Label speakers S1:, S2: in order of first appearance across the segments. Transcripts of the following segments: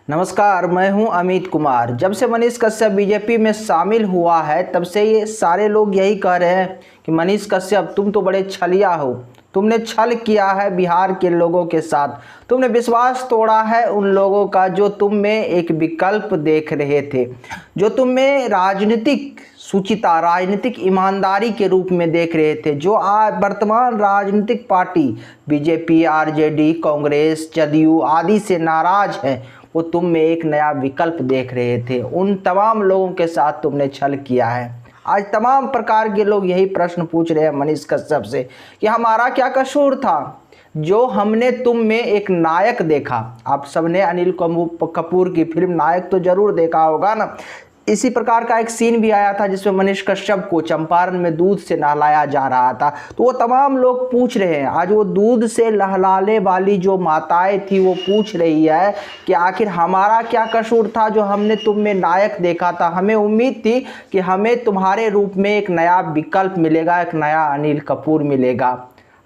S1: नमस्कार, मैं हूं अमित कुमार। जब से मनीष कश्यप बीजेपी में शामिल हुआ है तब से ये सारे लोग यही कह रहे हैं कि मनीष कश्यप तुम तो बड़े छलिया हो, तुमने छल किया है बिहार के लोगों के साथ, तुमने विश्वास तोड़ा है उन लोगों का जो तुम में एक विकल्प देख रहे थे, जो तुम में राजनीतिक शुचिता, राजनीतिक ईमानदारी के रूप में देख रहे थे, जो आज वर्तमान राजनीतिक party BJP, RJD, Congress, JDU आदि से नाराज है, वो तुम में एक नया विकल्प देख रहे थे। उन तमाम लोगों के साथ तुमने छल किया है। आज तमाम प्रकार के लोग यही प्रश्न पूछ रहे हैं मनीष कश्यप से कि हमारा क्या कसूर था जो हमने तुम में एक नायक देखा। आप सबने अनिल कपूर की फिल्म नायक तो जरूर देखा होगा ना। इसी प्रकार का एक सीन भी आया था जिसमें मनीष कश्यप को चंपारण में दूध से नहलाया जा रहा था। तो वो तमाम लोग पूछ रहे हैं, आज वो दूध से नहलाने वाली जो माताएं थी वो पूछ रही है कि आखिर हमारा क्या कसूर था जो हमने तुम में नायक देखा था। हमें उम्मीद थी कि हमें तुम्हारे रूप में एक नया विकल्प मिलेगा, एक नया अनिल कपूर मिलेगा।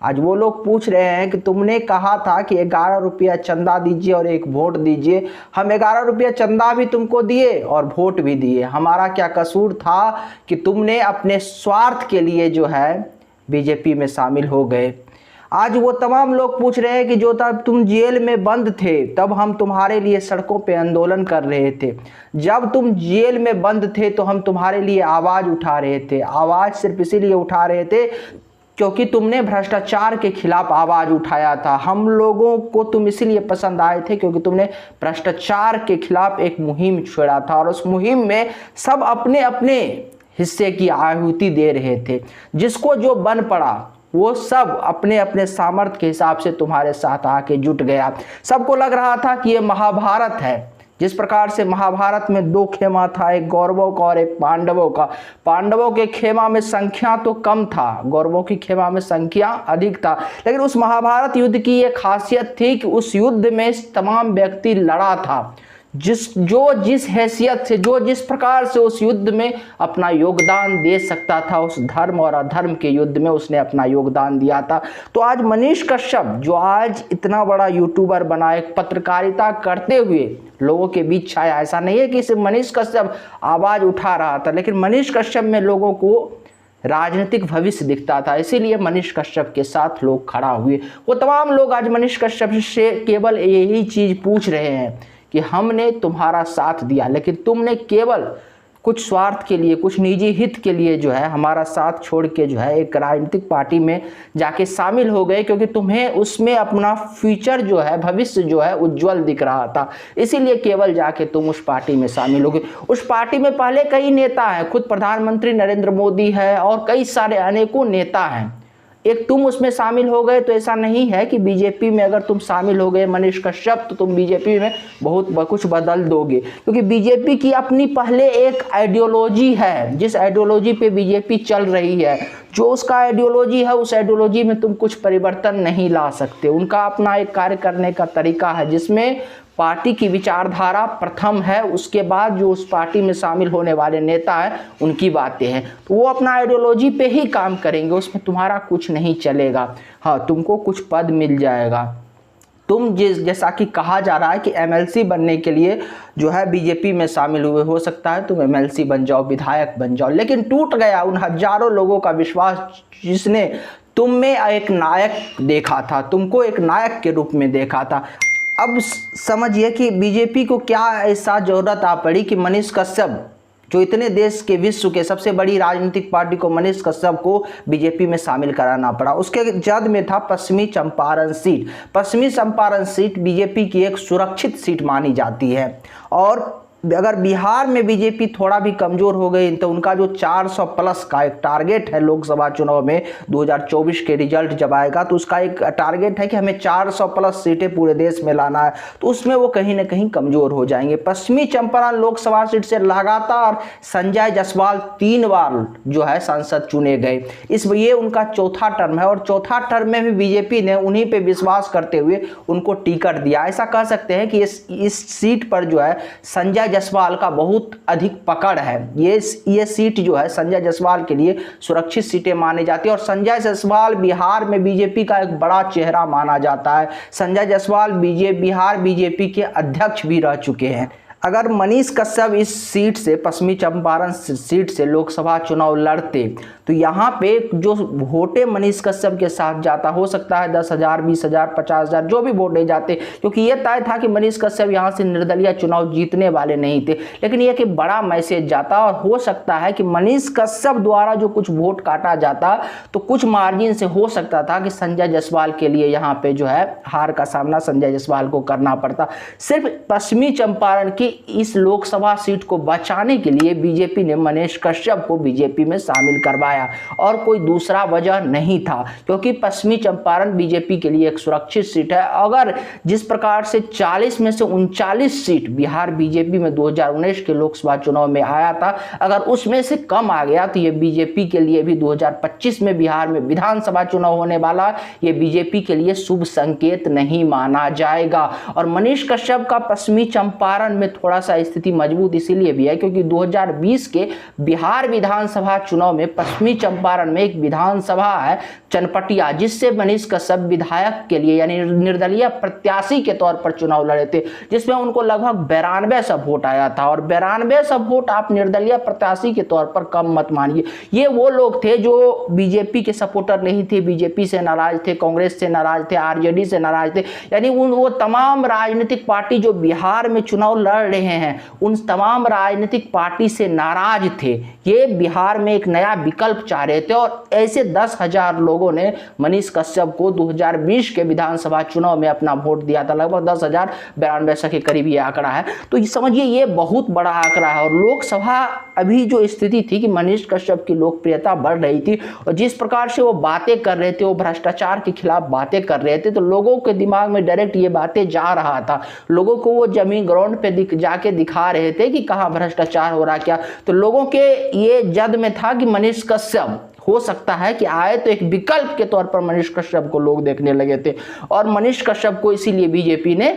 S1: आज वो लोग पूछ रहे हैं कि तुमने कहा था कि 11 रुपया चंदा दीजिए और एक वोट दीजिए। हम 11 रुपया चंदा भी तुमको दिए और वोट भी दिए। हमारा क्या कसूर था कि तुमने अपने स्वार्थ के लिए जो है बीजेपी में शामिल हो गए। आज वो तमाम लोग पूछ रहे हैं कि जो तब तुम जेल में बंद थे तब हम तुम्हारे लिए सड़कों पे आंदोलन कर रहे थे। जब तुम जेल में बंद थे तो हम तुम्हारे लिए आवाज़ उठा रहे थे। आवाज़ सिर्फ इसीलिए उठा रहे थे क्योंकि तुमने भ्रष्टाचार के खिलाफ आवाज़ उठाया था। हम लोगों को तुम इसीलिए पसंद आए थे क्योंकि तुमने भ्रष्टाचार के खिलाफ एक मुहिम छेड़ा था और उस मुहिम में सब अपने अपने हिस्से की आहुति दे रहे थे। जिसको जो बन पड़ा वो सब अपने अपने सामर्थ्य के हिसाब से तुम्हारे साथ आके जुट गया। सबको लग रहा था कि ये महाभारत है। जिस प्रकार से महाभारत में 2 खेमा था, एक कौरवों का और एक पांडवों का। पांडवों के खेमा में संख्या तो कम था, कौरवों की खेमा में संख्या अधिक था। लेकिन उस महाभारत युद्ध की ये खासियत थी कि उस युद्ध में तमाम व्यक्ति लड़ा था। जिस हैसियत से, जिस प्रकार से उस युद्ध में अपना योगदान दे सकता था, उस धर्म और अधर्म के युद्ध में उसने अपना योगदान दिया था। तो आज मनीष कश्यप जो आज इतना बड़ा यूट्यूबर बना, एक पत्रकारिता करते हुए लोगों के बीच छाया, ऐसा नहीं है कि सिर्फ मनीष कश्यप आवाज़ उठा रहा था, लेकिन मनीष कश्यप में लोगों को राजनीतिक भविष्य दिखता था। इसीलिए मनीष कश्यप के साथ लोग खड़ा हुए। वो तमाम लोग आज मनीष कश्यप से केवल यही चीज़ पूछ रहे हैं कि हमने तुम्हारा साथ दिया, लेकिन तुमने केवल कुछ स्वार्थ के लिए, कुछ निजी हित के लिए जो है हमारा साथ छोड़ के जो है एक राजनीतिक पार्टी में जाके शामिल हो गए, क्योंकि तुम्हें उसमें अपना फ्यूचर जो है, भविष्य जो है उज्जवल दिख रहा था। इसीलिए केवल जाके तुम उस पार्टी में शामिल हो गए। उस पार्टी में पहले कई नेता हैं, खुद प्रधानमंत्री नरेंद्र मोदी है और कई सारे अनेकों नेता हैं। एक तुम उसमें शामिल हो गए तो ऐसा नहीं है कि बीजेपी में अगर तुम शामिल हो गए मनीष कश्यप तो तुम बीजेपी में बहुत कुछ बदल दोगे, क्योंकि बीजेपी की अपनी पहले एक आइडियोलॉजी है। जिस आइडियोलॉजी पे बीजेपी चल रही है, जो उसका आइडियोलॉजी है, उस आइडियोलॉजी में तुम कुछ परिवर्तन नहीं ला सकते। उनका अपना एक कार्य करने का तरीका है जिसमें पार्टी की विचारधारा प्रथम है, उसके बाद जो उस पार्टी में शामिल होने वाले नेता हैं उनकी बातें हैं। तो वो अपना आइडियोलॉजी पे ही काम करेंगे, उसमें तुम्हारा कुछ नहीं चलेगा। हाँ, तुमको कुछ पद मिल जाएगा। तुम जैसा कि कहा जा रहा है कि एमएलसी बनने के लिए जो है बीजेपी में शामिल हुए, हो सकता है तुम एमएलसी बन जाओ, विधायक बन जाओ, लेकिन टूट गया उन हजारों लोगों का विश्वास जिसने तुम में एक नायक देखा था, तुमको एक नायक के रूप में देखा था। अब समझिए कि बीजेपी को क्या ऐसा ज़रूरत आ पड़ी कि मनीष कश्यप जो इतने देश के, विश्व के सबसे बड़ी राजनीतिक पार्टी को, मनीष कश्यप को बीजेपी में शामिल कराना पड़ा। उसके जद में था पश्चिमी चंपारण सीट। पश्चिमी चंपारण सीट बीजेपी की एक सुरक्षित सीट मानी जाती है और अगर बिहार में बीजेपी थोड़ा भी कमज़ोर हो गई तो उनका जो 400 प्लस का एक टारगेट है लोकसभा चुनाव में 2024 के रिजल्ट जब आएगा तो उसका एक टारगेट है कि हमें 400 प्लस सीटें पूरे देश में लाना है, तो उसमें वो कहीं ना कहीं कमज़ोर हो जाएंगे। पश्चिमी चंपारण लोकसभा सीट से लगातार संजय जायसवाल 3 बार जो है सांसद चुने गए। ये उनका चौथा टर्म है और चौथा टर्म में भी बीजेपी ने उन्हीं पर विश्वास करते हुए उनको टिकट दिया। ऐसा कह सकते हैं कि इस सीट पर जो है संजय जायसवाल का बहुत अधिक पकड़ है। ये सीट जो है संजय जायसवाल के लिए सुरक्षित सीटें मानी जाती है और संजय जायसवाल बिहार में बीजेपी का एक बड़ा चेहरा माना जाता है। संजय जायसवाल बिहार बीजेपी के अध्यक्ष भी रह चुके हैं। अगर मनीष कश्यप इस सीट से, पश्चिमी चंपारण सीट से लोकसभा चुनाव लड़ते तो यहाँ पे जो वोटे मनीष कश्यप के साथ जाता, हो सकता है 10,000, 20,000, 50,000 जो भी वोटे जाते, क्योंकि ये तय था कि मनीष कश्यप यहाँ से निर्दलीय चुनाव जीतने वाले नहीं थे। लेकिन यह कि बड़ा मैसेज जाता और हो सकता है कि मनीष कश्यप द्वारा जो कुछ वोट काटा जाता तो कुछ मार्जिन से हो सकता था कि संजय जायसवाल के लिए यहाँ पे जो है हार का सामना संजय जायसवाल को करना पड़ता। सिर्फ पश्चिमी चंपारण की इस लोकसभा सीट को बचाने के लिए बीजेपी ने मनीष कश्यप को बीजेपी में शामिल करवाया और कोई दूसरा वजह नहीं था, क्योंकि पश्चिमी चंपारण बीजेपी के लिए एक सुरक्षित सीट है। अगर जिस प्रकार से 40 में से 39 सीट बिहार बीजेपी में 2019 के लोकसभा चुनाव में आया था, अगर उसमें से कम आ गया तो ये बीजेपी के लिए भी 2025 में बिहार में विधानसभा चुनाव होने वाला, ये बीजेपी के लिए शुभ संकेत नहीं माना जाएगा। और मनीष कश्यप का पश्चिमी चंपारण में थोड़ा सा स्थिति मजबूत इसीलिए भी है क्योंकि 2020 के बिहार विधानसभा चुनाव में पश्चिमी चंपारण में एक विधानसभा है चनपटिया, जिससे मनीष कश्यप विधायक के लिए यानी निर्दलीय प्रत्याशी के तौर पर चुनाव लड़े थे, जिसमें उनको लगभग 92 वोट आया था। और 92 वोट आप निर्दलीय प्रत्याशी के तौर पर कम मत मानिए। ये वो लोग थे जो बीजेपी के सपोर्टर नहीं थे, बीजेपी से नाराज थे, कांग्रेस से नाराज थे, आरजेडी से नाराज थे, यानी वो तमाम राजनीतिक पार्टी जो बिहार में चुनाव लड़ रहे हैं उन तमाम राजनीतिक पार्टी से नाराज थे। ये बिहार में एक नया विकल्प चाह रहे थे और ऐसे 10,000 लोगों ने मनीष कश्यप को 2020 के विधानसभा चुनाव में अपना वोट दिया था। लगभग 10,000, 92 के करीब ये आंकड़ा है। तो ये समझिए ये बहुत बड़ा आंकड़ा है। और लोकसभा अभी जो स्थिति थी कि मनीष कश्यप की लोकप्रियता बढ़ रही थी और जिस प्रकार से वो बातें कर रहे थे, वो भ्रष्टाचार के खिलाफ बातें कर रहे थे, तो लोगों के दिमाग में डायरेक्ट ये बातें जा रहा था। लोगों को वो जमीन ग्राउंड पे जाके दिखा रहे थे कि कहाँ भ्रष्टाचार हो रहा क्या। तो लोगों के ये जद में था कि मनीष कश्यप हो सकता है कि आए, तो एक विकल्प के तौर पर मनीष कश्यप को लोग देखने लगे थे और मनीष कश्यप को इसीलिए बीजेपी ने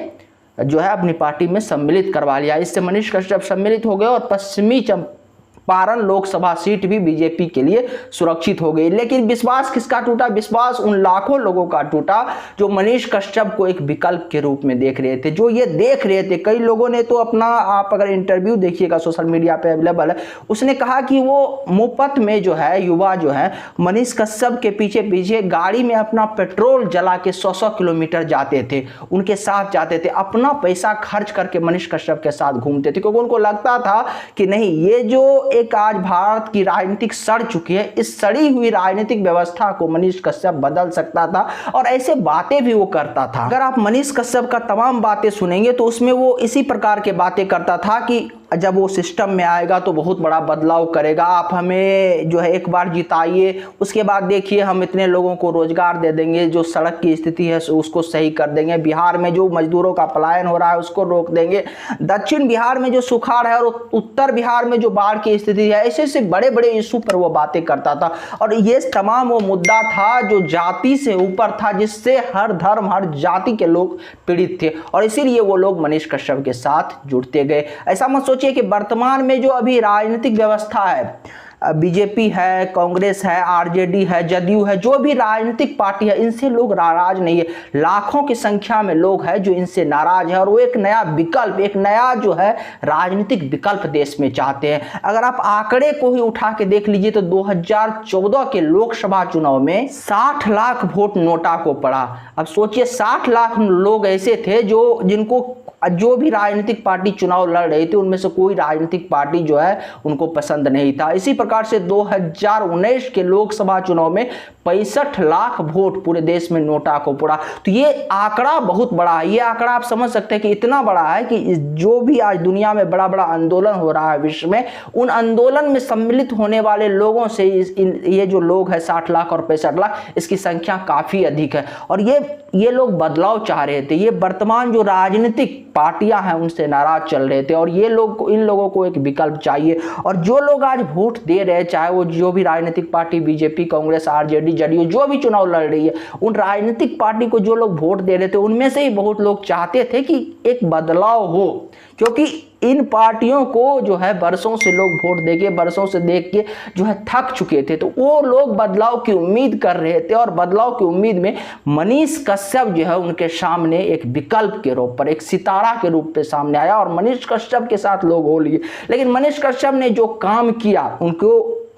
S1: जो है अपनी पार्टी में सम्मिलित करवा लिया। इससे मनीष कश्यप सम्मिलित हो गए और पश्चिमी चंपारण लोकसभा सीट भी बीजेपी के लिए सुरक्षित हो गई। लेकिन विश्वास किसका टूटा? विश्वास उन लाखों लोगों का टूटा जो मनीष कश्यप को एक विकल्प के रूप में देख रहे थे, जो ये देख रहे थे। कई लोगों ने तो अपना, आप अगर इंटरव्यू देखिएगा सोशल मीडिया पे अवेलेबल है, उसने कहा कि वो मुफ्त में जो है युवा जो है मनीष कश्यप के पीछे पीछे गाड़ी में अपना पेट्रोल जला के 100 किलोमीटर जाते थे, उनके साथ जाते थे, अपना पैसा खर्च करके मनीष कश्यप के साथ घूमते थे, क्योंकि उनको लगता था कि नहीं, ये जो एक आज भारत की राजनीतिक सड़ चुकी है, इस सड़ी हुई राजनीतिक व्यवस्था को मनीष कश्यप बदल सकता था। और ऐसे बातें भी वो करता था। अगर आप मनीष कश्यप का तमाम बातें सुनेंगे तो उसमें वो इसी प्रकार के बातें करता था कि जब वो सिस्टम में आएगा तो बहुत बड़ा बदलाव करेगा, आप हमें जो है एक बार जिताइए, उसके बाद देखिए हम इतने लोगों को रोजगार दे देंगे, जो सड़क की स्थिति है उसको सही कर देंगे, बिहार में जो मजदूरों का पलायन हो रहा है उसको रोक देंगे, दक्षिण बिहार में जो सुखाड़ है और उत्तर बिहार में जो बाढ़ की स्थिति है, ऐसे ऐसे बड़े बड़े इशू पर वो बातें करता था। और ये तमाम वो मुद्दा था जो जाति से ऊपर था, जिससे हर धर्म हर जाति के लोग पीड़ित थे और इसीलिए वो लोग मनीष कश्यप के साथ जुड़ते गए। ऐसा मत सोचिए कि वर्तमान में जो अभी राजनीतिक व्यवस्था है, बीजेपी है, कांग्रेस है, आरजेडी है, जदयू है, जो भी राजनीतिक पार्टी है, इनसे लोग नाराज नहीं है। लाखों की संख्या में लोग हैं जो इनसे नाराज है और वो एक नया विकल्प, एक नया जो है राजनीतिक विकल्प देश में चाहते हैं। अगर आप आंकड़े को ही उठा के देख लीजिए तो 2014 के लोकसभा चुनाव में 60 लाख वोट नोटा को पड़ा। अब सोचिए 60 लाख लोग ऐसे थे जो भी राजनीतिक पार्टी चुनाव लड़ रही थी, उनमें से कोई राजनीतिक पार्टी जो है उनको पसंद नहीं था। इसी प्रकार से 2019 के लोकसभा चुनाव में 65 लाख वोट पूरे देश में नोटा को पड़ा। तो ये आंकड़ा बहुत बड़ा है। ये आंकड़ा आप समझ सकते हैं कि इतना बड़ा है कि जो भी आज दुनिया में बड़ा बड़ा आंदोलन हो रहा है विश्व में, उन आंदोलन में सम्मिलित होने वाले लोगों से ये जो लोग हैं 60 लाख और 65 लाख, इसकी संख्या काफी अधिक है। और ये लोग बदलाव चाह रहे थे। ये वर्तमान जो राजनीतिक पार्टियां हैं उनसे नाराज चल रहे थे और इन लोगों को एक विकल्प चाहिए। और जो लोग आज वोट दे रहे, चाहे वो जो भी राजनीतिक party, BJP, Congress, RJD, JDU, जो भी चुनाव लड़ रही है, उन राजनीतिक पार्टी को जो लोग वोट दे रहे थे उनमें से ही बहुत लोग चाहते थे कि एक बदलाव हो, क्योंकि इन पार्टियों को जो है बरसों से लोग वोट देके, बरसों से देख के जो है थक चुके थे, तो वो लोग बदलाव की उम्मीद कर रहे थे और बदलाव की उम्मीद में मनीष कश्यप जो है उनके सामने एक विकल्प के रूप पर, एक सितारा के रूप में सामने आया और मनीष कश्यप के साथ लोग हो लिए। लेकिन मनीष कश्यप ने जो काम किया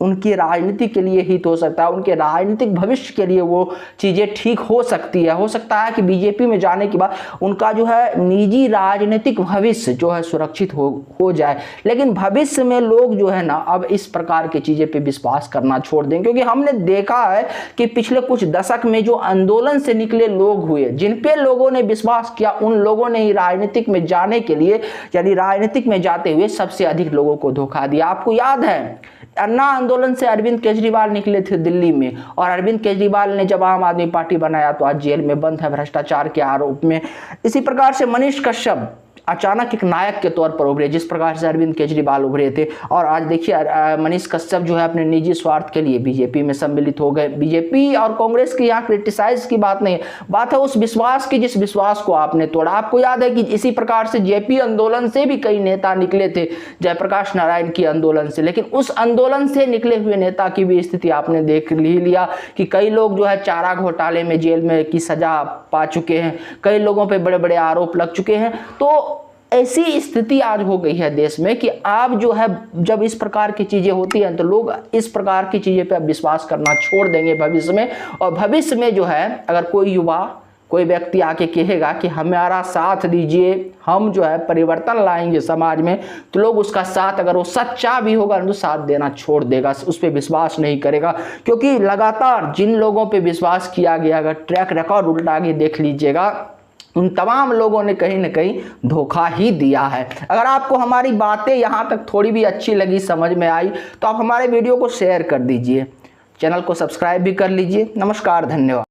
S1: उनकी राजनीति के लिए हित हो सकता है, उनके राजनीतिक भविष्य के लिए वो चीज़ें ठीक हो सकती है। हो सकता है कि बीजेपी में जाने के बाद उनका जो है निजी राजनीतिक भविष्य जो है सुरक्षित हो जाए। लेकिन भविष्य में लोग जो है ना अब इस प्रकार की चीज़ें पे विश्वास करना छोड़ दें, क्योंकि हमने देखा है कि पिछले कुछ दशक में जो आंदोलन से निकले लोग हुए, जिन पे लोगों ने विश्वास किया, उन लोगों ने ही राजनीतिक में जाने के लिए, यानी राजनीतिक में जाते हुए सबसे अधिक लोगों को धोखा दिया। आपको याद है अन्ना आंदोलन से अरविंद केजरीवाल निकले थे दिल्ली में, और अरविंद केजरीवाल ने जब आम आदमी पार्टी बनाया तो आज जेल में बंद है भ्रष्टाचार के आरोप में। इसी प्रकार से मनीष कश्यप अचानक एक नायक के तौर पर उभरे, जिस प्रकार से अरविंद केजरीवाल उभरे थे। और आज देखिए मनीष कश्यप जो है अपने निजी स्वार्थ के लिए बीजेपी में सम्मिलित हो गए। बीजेपी और कांग्रेस की यहाँ क्रिटिसाइज की बात नहीं, बात है उस विश्वास की जिस विश्वास को आपने तोड़ा। आपको याद है कि इसी प्रकार से जेपी आंदोलन से भी कई नेता निकले थे, जयप्रकाश नारायण की आंदोलन से, लेकिन उस आंदोलन से निकले हुए नेता की भी स्थिति आपने देख लिया कि कई लोग जो है चारा घोटाले में जेल में की सजा पा चुके हैं, कई लोगों पर बड़े बड़े आरोप लग चुके हैं। तो ऐसी स्थिति आज हो गई है देश में कि आप जो है जब इस प्रकार की चीजें होती हैं तो लोग इस प्रकार की चीजें पे अब विश्वास करना छोड़ देंगे भविष्य में। और भविष्य में जो है अगर कोई युवा, कोई व्यक्ति आके कहेगा कि हमारा साथ दीजिए, हम जो है परिवर्तन लाएंगे समाज में, तो लोग उसका साथ, अगर वो सच्चा भी होगा तो साथ देना छोड़ देगा, उस पर विश्वास नहीं करेगा। क्योंकि लगातार जिन लोगों पे विश्वास किया गया, अगर ट्रैक रिकॉर्ड उल्टा के देख लीजिएगा, उन तमाम लोगों ने कहीं ना कहीं धोखा ही दिया है। अगर आपको हमारी बातें यहाँ तक थोड़ी भी अच्छी लगी, समझ में आई, तो आप हमारे वीडियो को शेयर कर दीजिए, चैनल को सब्सक्राइब भी कर लीजिए। नमस्कार, धन्यवाद।